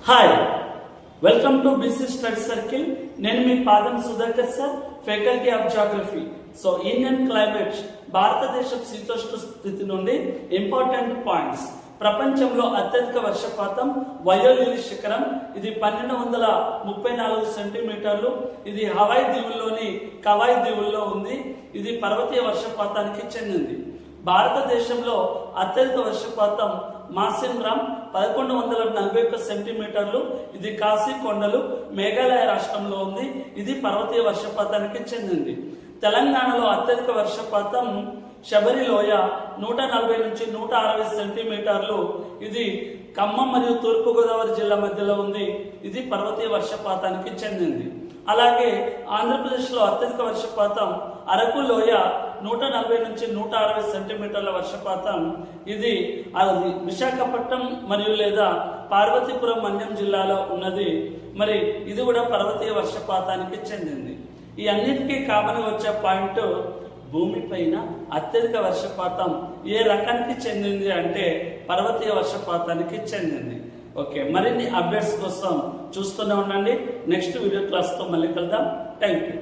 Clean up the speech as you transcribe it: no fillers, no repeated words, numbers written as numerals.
Hi, welcome to BC study circle. నేను మీ పాదం Sudhakar sir, faculty of geography. So Indian climate, భారతదేశ శీతోష్ణ స్థితి నుండి ఇంపార్టెంట్ పాయింట్స్. ప్రపంచంలో అత్యధిక వర్షపాతం వయోలిలి శిఖరం, ఇది 1234 సెంటీమీటర్లు. ఇది హవాయి దీవుల్లోని కవాయి దీవుల్లో ఉంది. ఇది పర్వతీయ వర్షపాతానికి చెందింది. భారతదేశంలో అత్యధిక వర్షపాతం మాసిన్రామ్ 1141 సెంటీమీటర్లు. ఇది కాశీ కొండలు, మేఘాలయ రాష్ట్రంలో ఉంది. ఇది పర్వతీయ వర్షపాతానికి చెందింది. తెలంగాణలో అత్యధిక వర్షపాతం శబరి లోయ 140 నుంచి 160 సెంటీమీటర్లు. ఇది ఖమ్మం మరియు తూర్పుగోదావరి జిల్లా మధ్యలో ఉంది. ఇది పర్వతీయ వర్షపాతానికి చెందింది. అలాగే ఆంధ్రప్రదేశ్లో అత్యధిక వర్షపాతం అరకు లోయ 140 నుంచి 160 సెంటీమీటర్ల వర్షపాతం. ఇది విశాఖపట్నం మరియు లేదా పార్వతీపురం మన్యం జిల్లాలో ఉన్నది. మరి ఇది కూడా పర్వతీయ వర్షపాతానికి చెందింది. ఈ అన్నిటికీ కామన్ వచ్చే పాయింట్, భూమిపైన అత్యధిక వర్షపాతం ఏ రకానికి చెందింది అంటే పర్వతీయ వర్షపాతానికి చెందింది. ఓకే, మరిన్ని అప్డేట్స్ కోసం చూస్తూనే ఉండండి. నెక్స్ట్ వీడియో క్లాస్తో మళ్ళీ కలుద్దాం. Thank you.